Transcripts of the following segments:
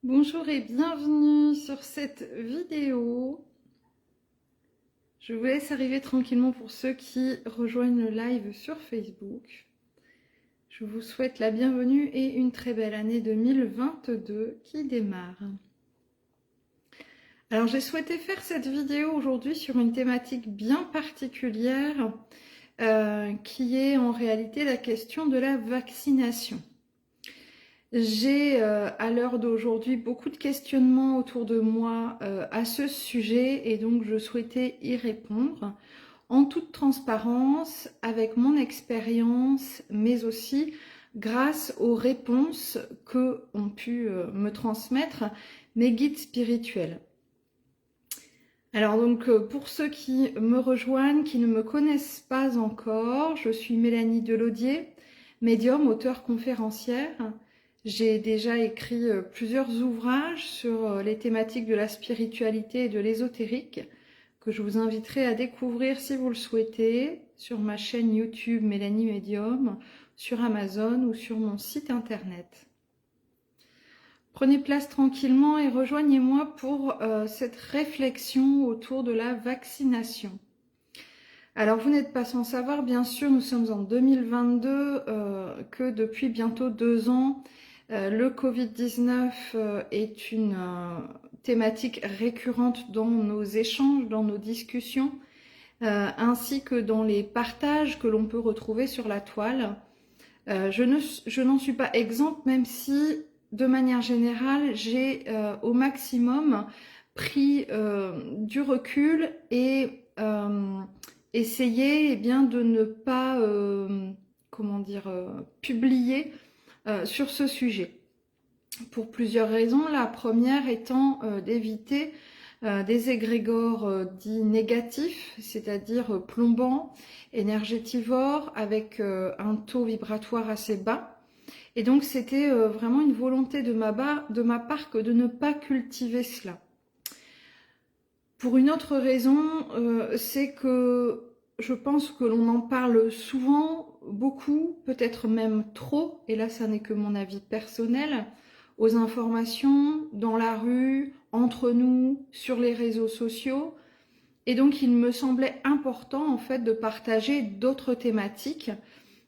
Bonjour et bienvenue sur cette vidéo. Je vous laisse arriver tranquillement pour ceux qui rejoignent le live sur Facebook. Je vous souhaite la bienvenue et une très belle année 2022 qui démarre. Alors j'ai souhaité faire cette vidéo aujourd'hui sur une thématique bien particulière qui est en réalité la question de la vaccination. J'ai à l'heure d'aujourd'hui beaucoup de questionnements autour de moi à ce sujet et donc je souhaitais y répondre en toute transparence avec mon expérience mais aussi grâce aux réponses que ont pu me transmettre mes guides spirituels. Alors donc pour ceux qui me rejoignent, qui ne me connaissent pas encore, je suis Mélanie Delaudier, médium, auteure, conférencière. J'ai déjà écrit plusieurs ouvrages sur les thématiques de la spiritualité et de l'ésotérique que je vous inviterai à découvrir si vous le souhaitez sur ma chaîne YouTube Mélanie Médium, sur Amazon ou sur mon site internet. Prenez place tranquillement et rejoignez-moi pour cette réflexion autour de la vaccination. Alors vous n'êtes pas sans savoir, bien sûr, nous sommes en 2022, que depuis bientôt 2 ans, le Covid-19 est une thématique récurrente dans nos échanges, dans nos discussions, ainsi que dans les partages que l'on peut retrouver sur la toile. Je n'en suis pas exempte, même si, de manière générale, j'ai au maximum pris du recul et essayé de ne pas publier sur ce sujet. Pour plusieurs raisons. La première étant d'éviter des égrégores dits négatifs, c'est-à-dire plombants, énergétivores, avec un taux vibratoire assez bas. Et donc c'était vraiment une volonté de ma part que de ne pas cultiver cela. Pour une autre raison, c'est que je pense que l'on en parle souvent, beaucoup, peut-être même trop, et là ça n'est que mon avis personnel, aux informations, dans la rue, entre nous, sur les réseaux sociaux. Et donc il me semblait important en fait de partager d'autres thématiques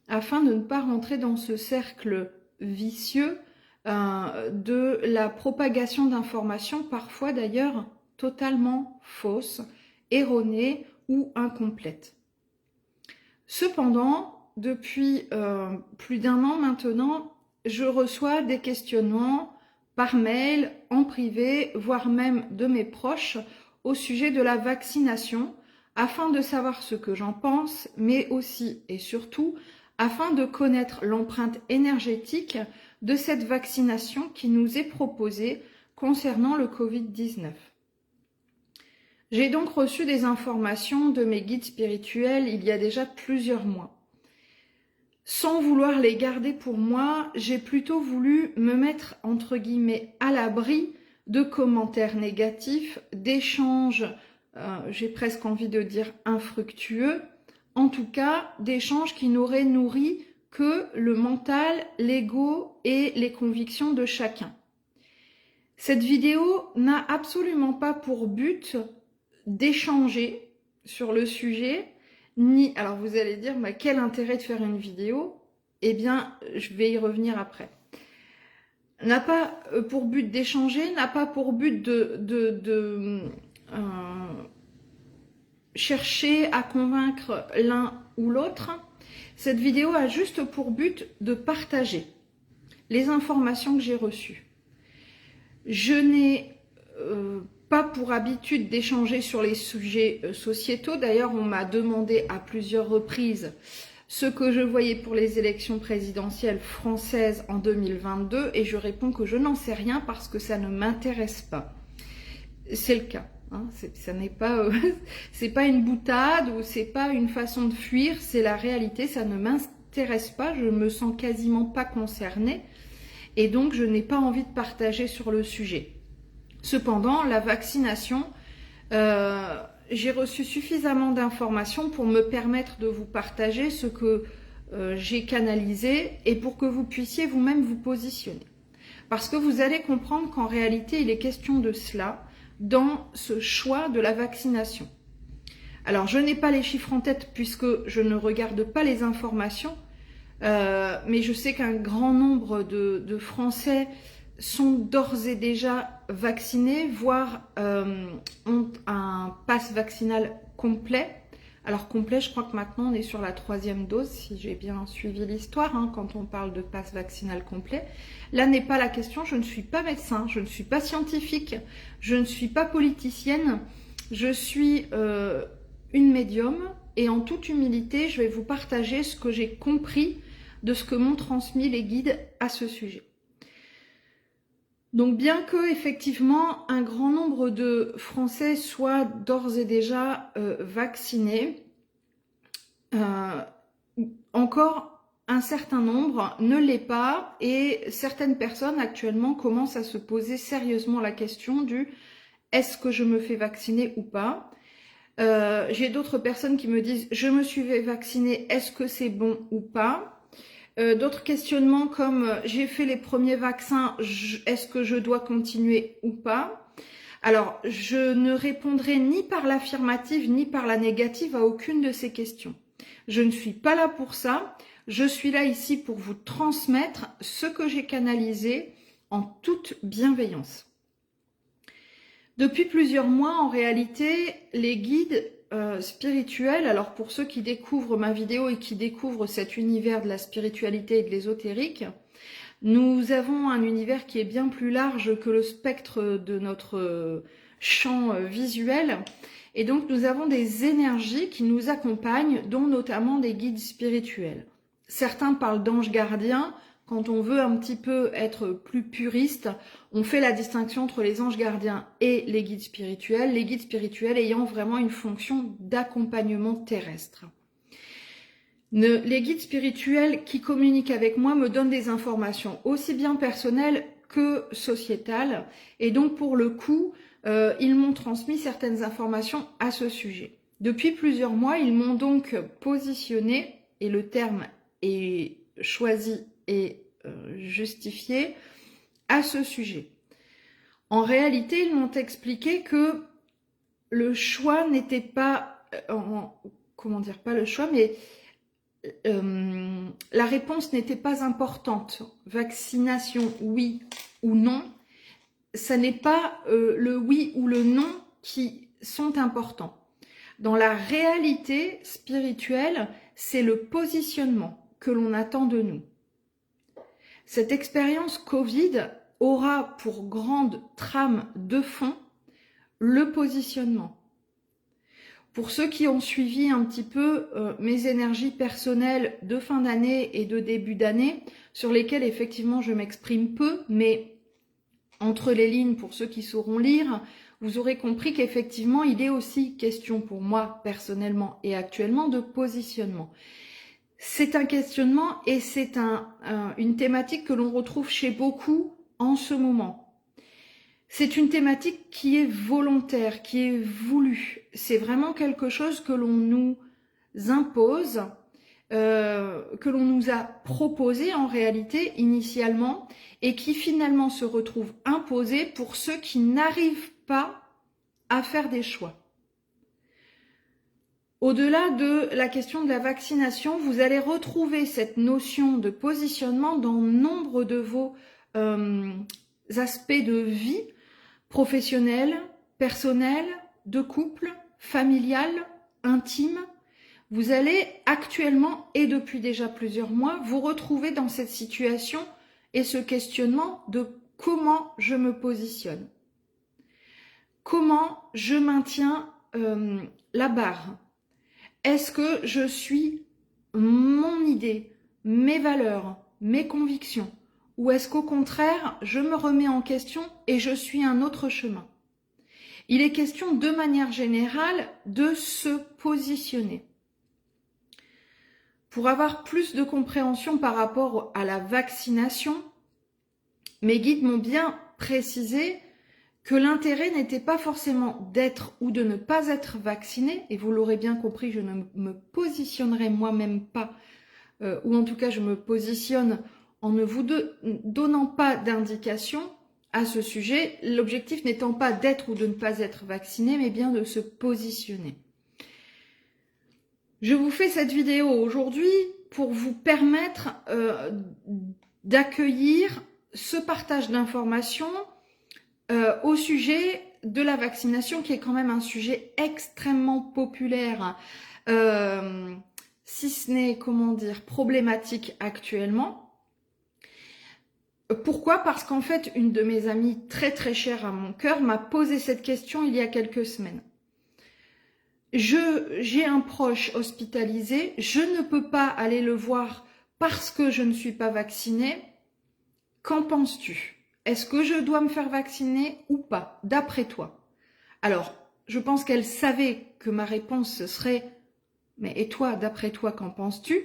afin de ne pas rentrer dans ce cercle vicieux de la propagation d'informations, parfois d'ailleurs totalement fausses, erronées ou incomplètes. Cependant, depuis plus d'1 an maintenant, je reçois des questionnements par mail, en privé, voire même de mes proches, au sujet de la vaccination, afin de savoir ce que j'en pense, mais aussi et surtout afin de connaître l'empreinte énergétique de cette vaccination qui nous est proposée concernant le Covid-19. J'ai donc reçu des informations de mes guides spirituels il y a déjà plusieurs mois. Sans vouloir les garder pour moi, j'ai plutôt voulu me mettre entre guillemets à l'abri de commentaires négatifs, d'échanges, j'ai presque envie de dire infructueux, en tout cas d'échanges qui n'auraient nourri que le mental, l'ego et les convictions de chacun. Cette vidéo n'a absolument pas pour but d'échanger sur le sujet, alors vous allez dire, mais quel intérêt de faire une vidéo? Eh bien, je vais y revenir après. N'a pas pour but d'échanger, n'a pas pour but de chercher à convaincre l'un ou l'autre. Cette vidéo a juste pour but de partager les informations que j'ai reçues. Je n'ai pas pour habitude d'échanger sur les sujets sociétaux. D'ailleurs, on m'a demandé à plusieurs reprises ce que je voyais pour les élections présidentielles françaises en 2022 et je réponds que je n'en sais rien parce que ça ne m'intéresse pas. C'est le cas. Hein, ça n'est pas, c'est pas une boutade ou c'est pas une façon de fuir, c'est la réalité. Ça ne m'intéresse pas, je me sens quasiment pas concernée et donc je n'ai pas envie de partager sur le sujet. Cependant, la vaccination, j'ai reçu suffisamment d'informations pour me permettre de vous partager ce que j'ai canalisé et pour que vous puissiez vous-même vous positionner. parce que vous allez comprendre qu'en réalité, il est question de cela dans ce choix de la vaccination. Alors, je n'ai pas les chiffres en tête puisque je ne regarde pas les informations, mais je sais qu'un grand nombre de Français sont d'ores et déjà vaccinés, voire ont un pass vaccinal complet. Alors complet, je crois que maintenant on est sur la 3e dose, si j'ai bien suivi l'histoire, hein, quand on parle de pass vaccinal complet. Là n'est pas la question, je ne suis pas médecin, je ne suis pas scientifique, je ne suis pas politicienne, je suis une médium et en toute humilité, je vais vous partager ce que j'ai compris de ce que m'ont transmis les guides à ce sujet. Donc bien que effectivement un grand nombre de Français soient d'ores et déjà vaccinés, encore un certain nombre ne l'est pas et certaines personnes actuellement commencent à se poser sérieusement la question du est-ce que je me fais vacciner ou pas. J'ai d'autres personnes qui me disent je me suis fait vacciner, est-ce que c'est bon ou pas. D'autres questionnements comme j'ai fait les premiers vaccins, est-ce que je dois continuer ou pas? Alors, je ne répondrai ni par l'affirmative ni par la négative à aucune de ces questions. Je ne suis pas là pour ça. Je suis là ici pour vous transmettre ce que j'ai canalisé en toute bienveillance. Depuis plusieurs mois, en réalité, les guides spirituels, alors pour ceux qui découvrent ma vidéo et qui découvrent cet univers de la spiritualité et de l'ésotérique, nous avons un univers qui est bien plus large que le spectre de notre champ visuel. Et donc nous avons des énergies qui nous accompagnent, dont notamment des guides spirituels. Certains parlent d'anges gardiens. Quand on veut un petit peu être plus puriste, on fait la distinction entre les anges gardiens et les guides spirituels ayant vraiment une fonction d'accompagnement terrestre. Les guides spirituels qui communiquent avec moi me donnent des informations aussi bien personnelles que sociétales, et donc pour le coup, ils m'ont transmis certaines informations à ce sujet. Depuis plusieurs mois, ils m'ont donc positionné, et le terme est choisi et justifié, à ce sujet. En réalité, ils m'ont expliqué que le choix n'était pas, comment dire, pas le choix, mais la réponse n'était pas importante. Vaccination, oui ou non, ça n'est pas le oui ou le non qui sont importants. Dans la réalité spirituelle, c'est le positionnement que l'on attend de nous. Cette expérience Covid aura pour grande trame de fond le positionnement. Pour ceux qui ont suivi un petit peu mes énergies personnelles de fin d'année et de début d'année, sur lesquelles effectivement je m'exprime peu, mais entre les lignes, pour ceux qui sauront lire, vous aurez compris qu'effectivement il est aussi question pour moi personnellement et actuellement de positionnement. C'est un questionnement et c'est une thématique que l'on retrouve chez beaucoup en ce moment. C'est une thématique qui est volontaire, qui est voulue. C'est vraiment quelque chose que l'on nous impose, que l'on nous a proposé en réalité initialement et qui finalement se retrouve imposé pour ceux qui n'arrivent pas à faire des choix. Au-delà de la question de la vaccination, vous allez retrouver cette notion de positionnement dans nombre de vos aspects de vie professionnelle, personnelle, de couple, familial, intime. Vous allez actuellement, et depuis déjà plusieurs mois, vous retrouver dans cette situation et ce questionnement de comment je me positionne. Comment je maintiens la barre. Est-ce que je suis mon idée, mes valeurs, mes convictions? Ou est-ce qu'au contraire, je me remets en question et je suis un autre chemin? Il est question de manière générale de se positionner. Pour avoir plus de compréhension par rapport à la vaccination, mes guides m'ont bien précisé que l'intérêt n'était pas forcément d'être ou de ne pas être vacciné, et vous l'aurez bien compris, je ne me positionnerai moi-même pas, ou en tout cas je me positionne en ne vous donnant pas d'indication à ce sujet, l'objectif n'étant pas d'être ou de ne pas être vacciné, mais bien de se positionner. Je vous fais cette vidéo aujourd'hui pour vous permettre d'accueillir ce partage d'informations au sujet de la vaccination, qui est quand même un sujet extrêmement populaire, si ce n'est, comment dire, problématique actuellement. Pourquoi? Parce qu'en fait, une de mes amies très très chère à mon cœur m'a posé cette question il y a quelques semaines. J'ai un proche hospitalisé, je ne peux pas aller le voir parce que je ne suis pas vaccinée. Qu'en penses-tu? Est-ce que je dois me faire vacciner ou pas, d'après toi? Alors, je pense qu'elle savait que ma réponse serait « Mais et toi, d'après toi, qu'en penses-tu »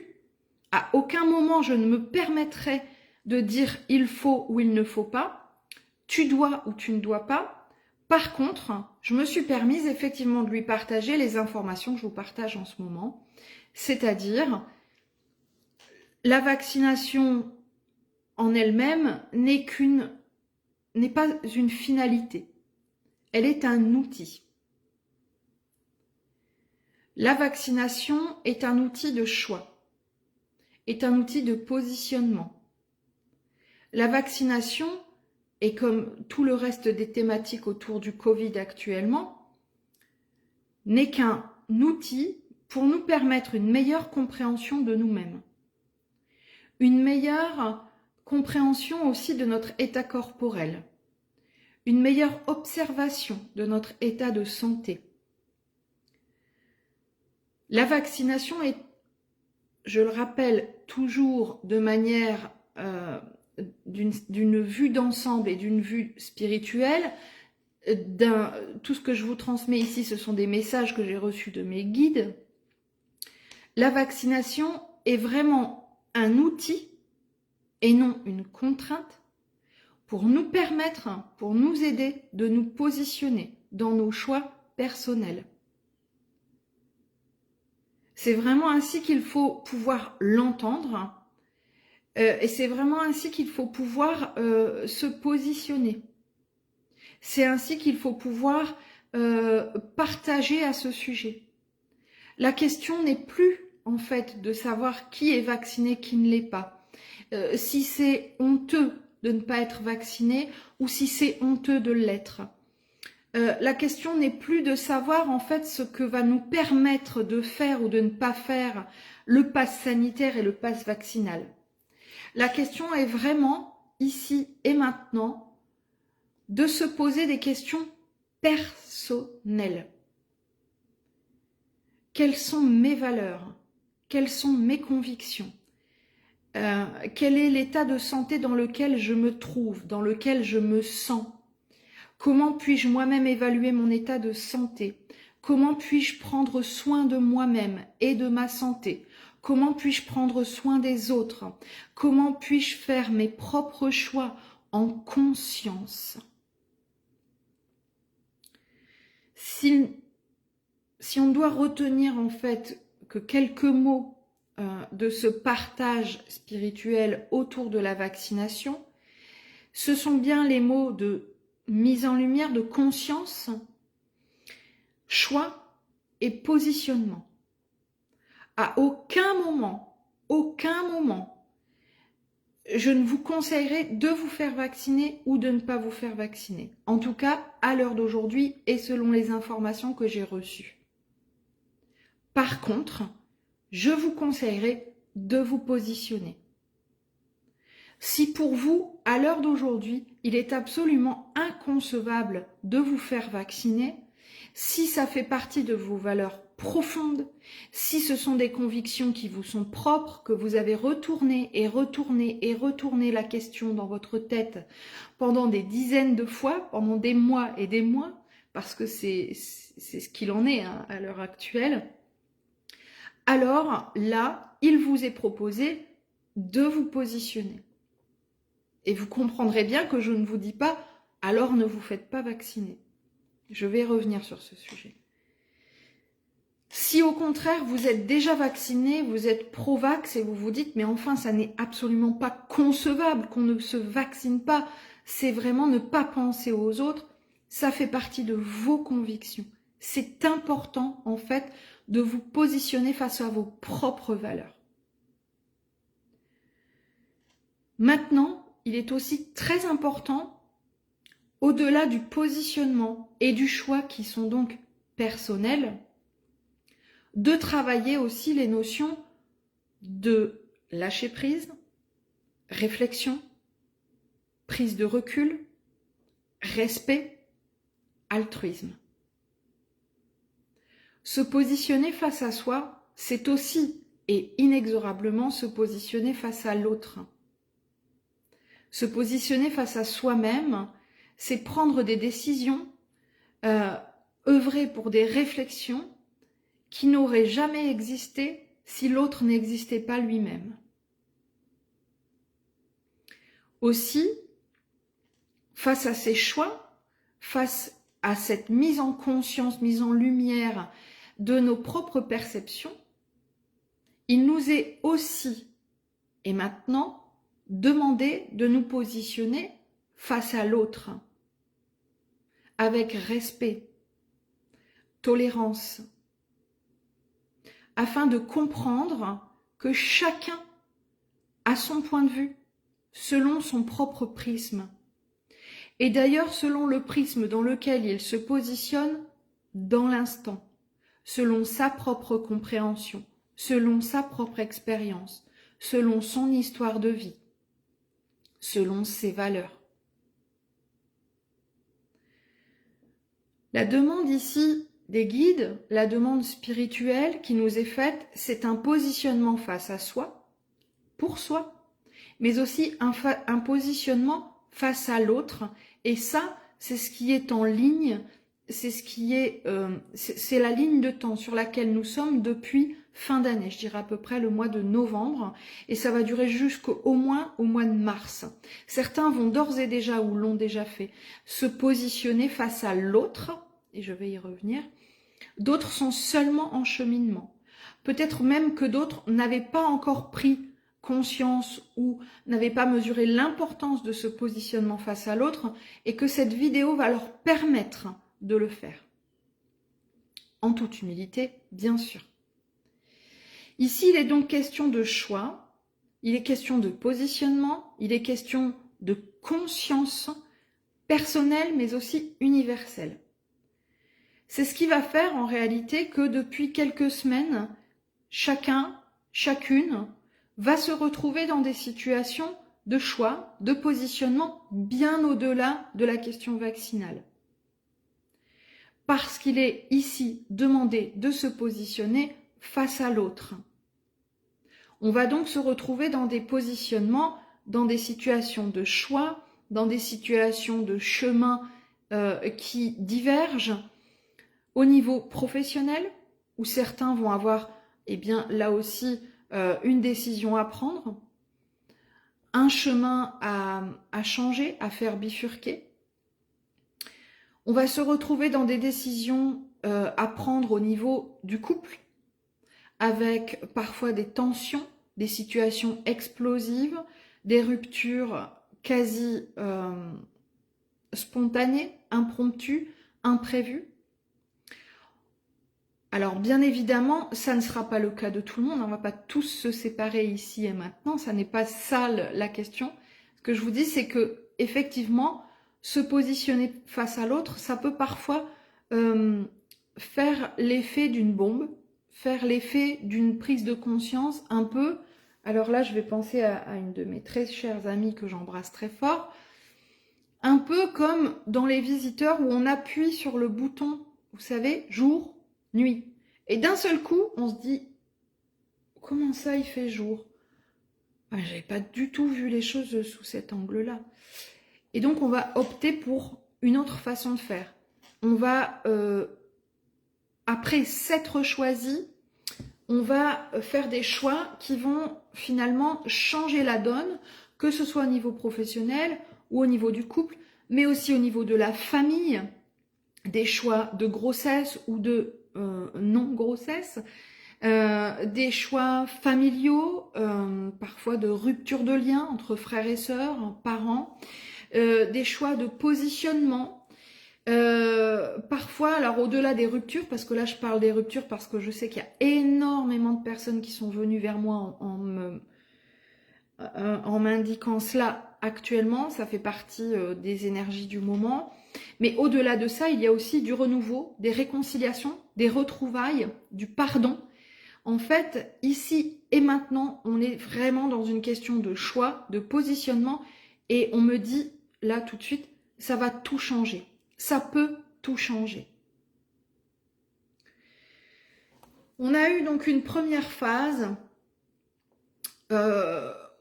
À aucun moment je ne me permettrai de dire « il faut » ou « il ne faut pas »,« tu dois » ou « tu ne dois pas ». Par contre, je me suis permise effectivement de lui partager les informations que je vous partage en ce moment, c'est-à-dire la vaccination en elle-même n'est pas une finalité, elle est un outil. La vaccination est un outil de choix, est un outil de positionnement. La vaccination, et comme tout le reste des thématiques autour du Covid actuellement, n'est qu'un outil pour nous permettre une meilleure compréhension de nous-mêmes. Une meilleure compréhension aussi de notre état corporel. Une meilleure observation de notre état de santé. La vaccination est, je le rappelle toujours de manière d'une vue d'ensemble et d'une vue spirituelle, tout ce que je vous transmets ici, ce sont des messages que j'ai reçus de mes guides. La vaccination est vraiment un outil et non une contrainte pour nous permettre, pour nous aider de nous positionner dans nos choix personnels. C'est vraiment ainsi qu'il faut pouvoir l'entendre. Et c'est vraiment ainsi qu'il faut pouvoir se positionner. C'est ainsi qu'il faut pouvoir partager à ce sujet. La question n'est plus en fait de savoir qui est vacciné, qui ne l'est pas. Si c'est honteux de ne pas être vacciné ou si c'est honteux de l'être. La question n'est plus de savoir en fait ce que va nous permettre de faire ou de ne pas faire le pass sanitaire et le pass vaccinal. La question est vraiment, ici et maintenant, de se poser des questions personnelles. Quelles sont mes valeurs? Quelles sont mes convictions? Quel est l'état de santé dans lequel je me trouve, dans lequel je me sens? Comment puis-je moi-même évaluer mon état de santé? Comment puis-je prendre soin de moi-même et de ma santé? Comment puis-je prendre soin des autres? Comment puis-je faire mes propres choix en conscience? Si on doit retenir en fait que quelques mots de ce partage spirituel autour de la vaccination, ce sont bien les mots de mise en lumière, de conscience, choix et positionnement. À aucun moment, je ne vous conseillerais de vous faire vacciner ou de ne pas vous faire vacciner. En tout cas, à l'heure d'aujourd'hui et selon les informations que j'ai reçues. Par contre, je vous conseillerais de vous positionner. Si pour vous, à l'heure d'aujourd'hui, il est absolument inconcevable de vous faire vacciner, si ça fait partie de vos valeurs profondes, si ce sont des convictions qui vous sont propres, que vous avez retourné la question dans votre tête pendant des dizaines de fois, pendant des mois et des mois, parce que c'est ce qu'il en est hein, à l'heure actuelle, alors là, il vous est proposé de vous positionner. Et vous comprendrez bien que je ne vous dis pas « alors ne vous faites pas vacciner ». Je vais revenir sur ce sujet. Si au contraire, vous êtes déjà vacciné, vous êtes pro-vax et vous vous dites, mais enfin, ça n'est absolument pas concevable qu'on ne se vaccine pas, c'est vraiment ne pas penser aux autres, ça fait partie de vos convictions. C'est important, en fait, de vous positionner face à vos propres valeurs. Maintenant, il est aussi très important, au-delà du positionnement et du choix qui sont donc personnels, de travailler aussi les notions de lâcher prise, réflexion, prise de recul, respect, altruisme. Se positionner face à soi, c'est aussi et inexorablement se positionner face à l'autre. Se positionner face à soi-même, c'est prendre des décisions, œuvrer pour des réflexions qui n'aurait jamais existé si l'autre n'existait pas lui-même. Aussi, face à ces choix, face à cette mise en conscience, mise en lumière de nos propres perceptions, il nous est aussi, et maintenant, demandé de nous positionner face à l'autre, avec respect, tolérance, afin de comprendre que chacun a son point de vue, selon son propre prisme. Et d'ailleurs, selon le prisme dans lequel il se positionne dans l'instant, selon sa propre compréhension, selon sa propre expérience, selon son histoire de vie, selon ses valeurs. La demande ici des guides, la demande spirituelle qui nous est faite, c'est un positionnement face à soi, pour soi, mais aussi un positionnement face à l'autre. Et ça, c'est ce qui est en ligne, c'est ce qui est, c'est la ligne de temps sur laquelle nous sommes depuis fin d'année, je dirais à peu près le mois de novembre, et ça va durer jusqu'au moins au mois de mars. Certains vont d'ores et déjà, ou l'ont déjà fait, se positionner face à l'autre, et je vais y revenir. D'autres sont seulement en cheminement. Peut-être même que d'autres n'avaient pas encore pris conscience ou n'avaient pas mesuré l'importance de ce positionnement face à l'autre et que cette vidéo va leur permettre de le faire. En toute humilité, bien sûr. Ici, il est donc question de choix, il est question de positionnement, il est question de conscience personnelle mais aussi universelle. C'est ce qui va faire en réalité que depuis quelques semaines, chacun, chacune va se retrouver dans des situations de choix, de positionnement bien au-delà de la question vaccinale. Parce qu'il est ici demandé de se positionner face à l'autre. On va donc se retrouver dans des positionnements, dans des situations de choix, dans des situations de chemin qui divergent, au niveau professionnel, où certains vont avoir, eh bien, là aussi, une décision à prendre, un chemin à changer, à faire bifurquer. On va se retrouver dans des décisions à prendre au niveau du couple, avec parfois des tensions, des situations explosives, des ruptures quasi spontanées, impromptues, imprévues. Alors bien évidemment, ça ne sera pas le cas de tout le monde, on ne va pas tous se séparer ici et maintenant, ça n'est pas ça la question. Ce que je vous dis, c'est que effectivement, se positionner face à l'autre, ça peut parfois faire l'effet d'une bombe, faire l'effet d'une prise de conscience un peu. Alors là, je vais penser à une de mes très chères amies que j'embrasse très fort, un peu comme dans Les Visiteurs où on appuie sur le bouton, vous savez, jour, nuit. Et d'un seul coup, on se dit, comment ça il fait jour? J'avais pas du tout vu les choses sous cet angle-là. Et donc, on va opter pour une autre façon de faire. On va, après s'être choisi, on va faire des choix qui vont finalement changer la donne, que ce soit au niveau professionnel ou au niveau du couple, mais aussi au niveau de la famille, des choix de grossesse ou de non-grossesse, des choix familiaux, parfois de rupture de lien entre frères et sœurs, parents, des choix de positionnement, parfois, alors au-delà des ruptures, parce que là je parle des ruptures parce que je sais qu'il y a énormément de personnes qui sont venues vers moi en m'indiquant cela actuellement, ça fait partie des énergies du moment. Mais au-delà de ça, il y a aussi du renouveau, des réconciliations, des retrouvailles, du pardon. En fait, ici et maintenant, on est vraiment dans une question de choix, de positionnement, et on me dit, là tout de suite, ça va tout changer. Ça peut tout changer. On a eu donc une première phase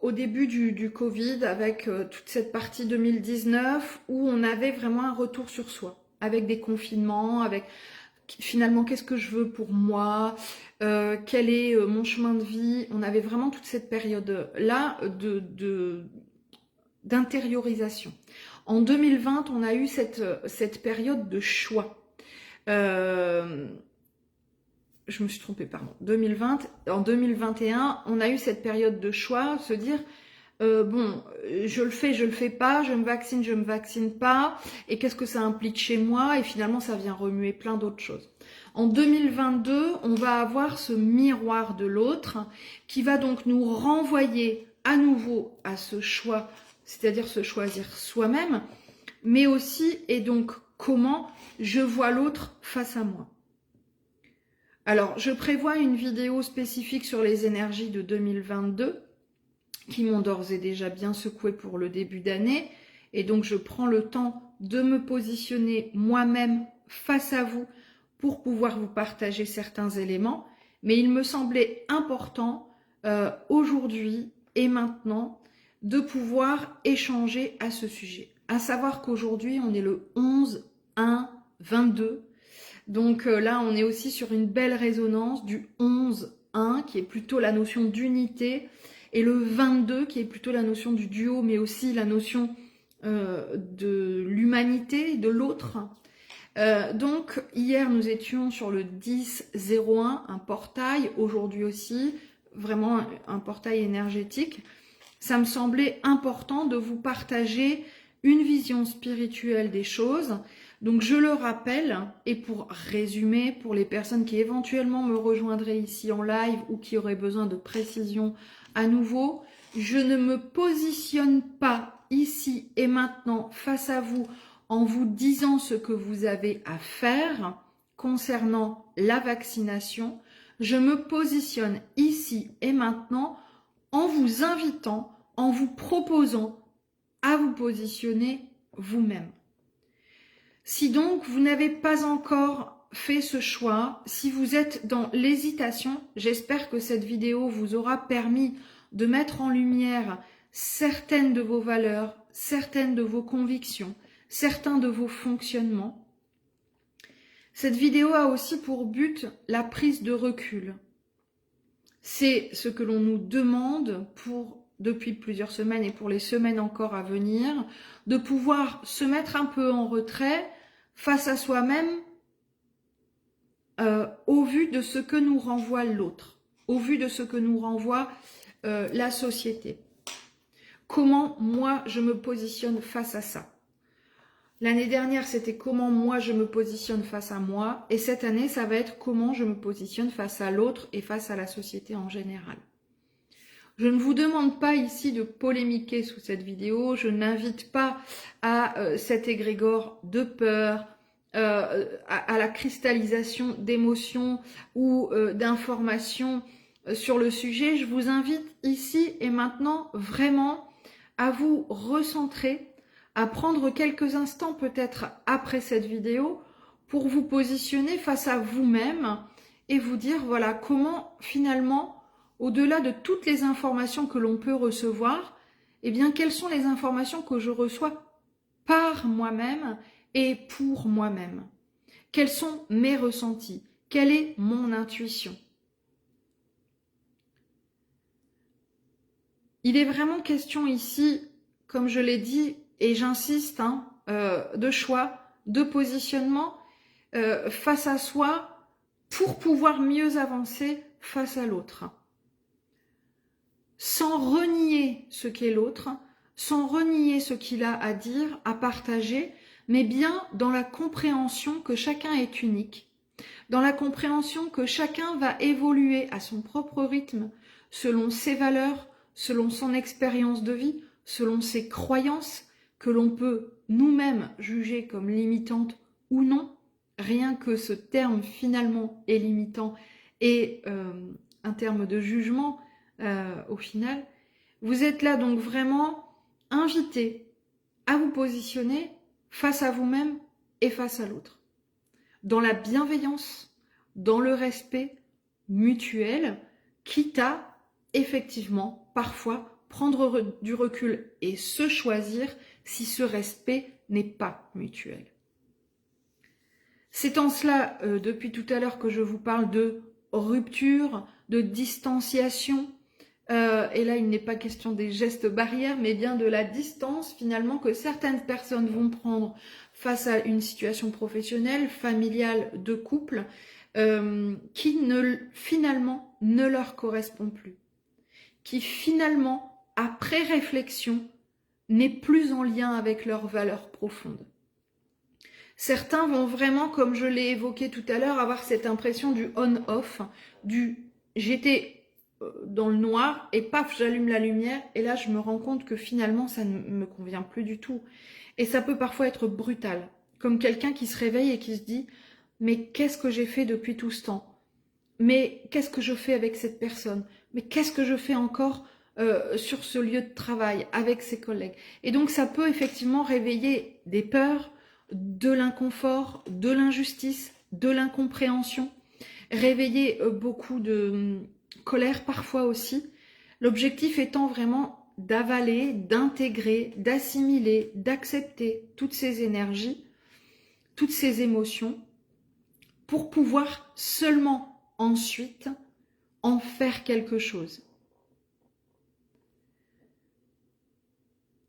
au début du Covid, avec toute cette partie 2019, où on avait vraiment un retour sur soi, avec des confinements, avec finalement qu'est-ce que je veux pour moi, quel est mon chemin de vie. On avait vraiment toute cette période-là d'intériorisation. En 2020, on a eu cette période de choix. Je me suis trompée, pardon. 2020, en 2021, on a eu cette période de choix, se dire bon, je le fais pas, je me vaccine pas, et qu'est-ce que ça implique chez moi? Et finalement, ça vient remuer plein d'autres choses. En 2022, on va avoir ce miroir de l'autre qui va donc nous renvoyer à nouveau à ce choix, c'est-à-dire se choisir soi-même, mais aussi, et donc, comment je vois l'autre face à moi. Alors, je prévois une vidéo spécifique sur les énergies de 2022 qui m'ont d'ores et déjà bien secoué pour le début d'année. Et donc, je prends le temps de me positionner moi-même face à vous pour pouvoir vous partager certains éléments. Mais il me semblait important aujourd'hui et maintenant de pouvoir échanger à ce sujet. À savoir qu'aujourd'hui, on est le 11/1/22. Donc là, on est aussi sur une belle résonance du 11/1 qui est plutôt la notion d'unité et le 22 qui est plutôt la notion du duo, mais aussi la notion de l'humanité, de l'autre. Donc hier, nous étions sur le 10/01, un portail, aujourd'hui aussi, vraiment un portail énergétique. Ça me semblait important de vous partager une vision spirituelle des choses. Donc je le rappelle, et pour résumer, pour les personnes qui éventuellement me rejoindraient ici en live ou qui auraient besoin de précision à nouveau, je ne me positionne pas ici et maintenant face à vous en vous disant ce que vous avez à faire concernant la vaccination. Je me positionne ici et maintenant en vous invitant, en vous proposant à vous positionner vous-même. Si donc vous n'avez pas encore fait ce choix, si vous êtes dans l'hésitation, j'espère que cette vidéo vous aura permis de mettre en lumière certaines de vos valeurs, certaines de vos convictions, certains de vos fonctionnements. Cette vidéo a aussi pour but la prise de recul. C'est ce que l'on nous demande depuis plusieurs semaines et pour les semaines encore à venir, de pouvoir se mettre un peu en retrait face à soi-même au vu de ce que nous renvoie l'autre, au vu de ce que nous renvoie la société. Comment moi je me positionne face à ça? L'année dernière, c'était comment moi je me positionne face à moi, et cette année, ça va être comment je me positionne face à l'autre et face à la société en général. Je ne vous demande pas ici de polémiquer sous cette vidéo, je n'invite pas à cet égrégore de peur, à la cristallisation d'émotions ou d'informations sur le sujet. Je vous invite ici et maintenant vraiment à vous recentrer, à prendre quelques instants peut-être après cette vidéo pour vous positionner face à vous-même et vous dire voilà comment finalement, au-delà de toutes les informations que l'on peut recevoir, eh bien quelles sont les informations que je reçois par moi-même et pour moi-même? Quels sont mes ressentis? Quelle est mon intuition? Il est vraiment question ici, comme je l'ai dit, et j'insiste, de choix, de positionnement face à soi, pour pouvoir mieux avancer face à l'autre. Sans renier ce qu'est l'autre, sans renier ce qu'il a à dire, à partager, mais bien dans la compréhension que chacun est unique, dans la compréhension que chacun va évoluer à son propre rythme, selon ses valeurs, selon son expérience de vie, selon ses croyances, que l'on peut nous-mêmes juger comme limitantes ou non. Rien que ce terme finalement est limitant et un terme de jugement au final. Vous êtes là donc vraiment invité à vous positionner face à vous-même et face à l'autre. Dans la bienveillance, dans le respect mutuel, quitte à effectivement parfois prendre du recul et se choisir si ce respect n'est pas mutuel. C'est en cela, depuis tout à l'heure, que je vous parle de rupture, de distanciation. Et là, il n'est pas question des gestes barrières, mais bien de la distance, finalement, que certaines personnes vont prendre face à une situation professionnelle, familiale, de couple, qui finalement ne leur correspond plus. Qui finalement, après réflexion, n'est plus en lien avec leurs valeurs profondes. Certains vont vraiment, comme je l'ai évoqué tout à l'heure, avoir cette impression du on-off, du j'étais dans le noir et paf, j'allume la lumière et là je me rends compte que finalement ça ne me convient plus du tout. Et ça peut parfois être brutal, comme quelqu'un qui se réveille et qui se dit mais qu'est-ce que j'ai fait depuis tout ce temps? Mais qu'est-ce que je fais avec cette personne? Mais qu'est-ce que je fais encore sur ce lieu de travail avec ses collègues? Et donc ça peut effectivement réveiller des peurs, de l'inconfort, de l'injustice, de l'incompréhension, réveiller beaucoup de colère parfois aussi. L'objectif étant vraiment d'avaler, d'intégrer, d'assimiler, d'accepter toutes ces énergies, toutes ces émotions, pour pouvoir seulement ensuite en faire quelque chose.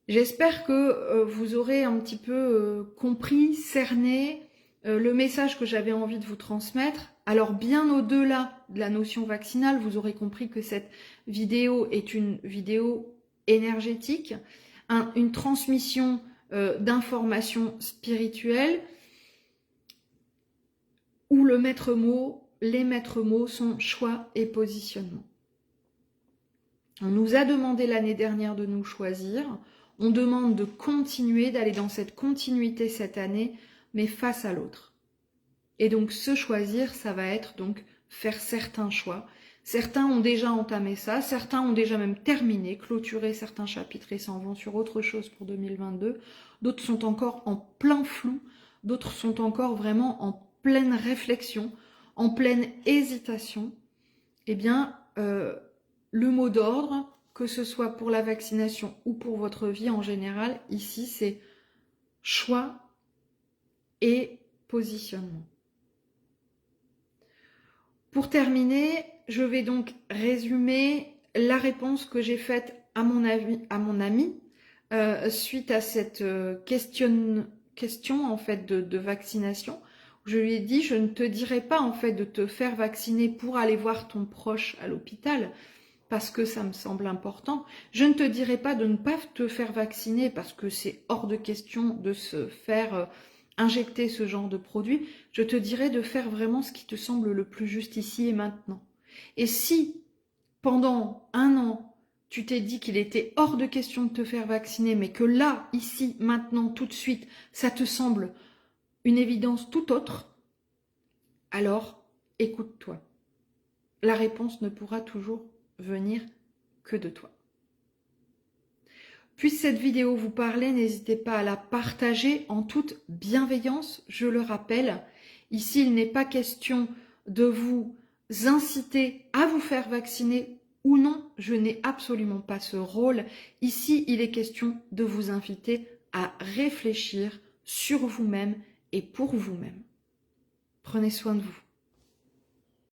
J'espère que vous aurez un petit peu compris, cerné le message que j'avais envie de vous transmettre. Alors bien au-delà de la notion vaccinale, vous aurez compris que cette vidéo est une vidéo énergétique, une transmission d'informations spirituelles où les maîtres mots sont choix et positionnement. On nous a demandé l'année dernière de nous choisir. On demande de continuer, d'aller dans cette continuité cette année, mais face à l'autre. Et donc, se choisir, ça va être donc faire certains choix. Certains ont déjà entamé ça, certains ont déjà même terminé, clôturé certains chapitres et s'en vont sur autre chose pour 2022. D'autres sont encore en plein flou, d'autres sont encore vraiment en pleine réflexion, en pleine hésitation. Eh bien, le mot d'ordre, que ce soit pour la vaccination ou pour votre vie en général, ici c'est choix et positionnement. Pour terminer, je vais donc résumer la réponse que j'ai faite à mon ami suite à cette question en fait de vaccination. Je lui ai dit, je ne te dirai pas en fait de te faire vacciner pour aller voir ton proche à l'hôpital, parce que ça me semble important. Je ne te dirai pas de ne pas te faire vacciner parce que c'est hors de question de se faire injecter ce genre de produit. Je te dirai de faire vraiment ce qui te semble le plus juste ici et maintenant. Et si, pendant 1 an, tu t'es dit qu'il était hors de question de te faire vacciner, mais que là, ici, maintenant, tout de suite, ça te semble une évidence tout autre, alors écoute-toi. La réponse ne pourra toujours venir que de toi. Puisse cette vidéo vous parler, n'hésitez pas à la partager en toute bienveillance. Je le rappelle, ici il n'est pas question de vous inciter à vous faire vacciner ou non, je n'ai absolument pas ce rôle. Ici il est question de vous inviter à réfléchir sur vous-même et pour vous-même. Prenez soin de vous.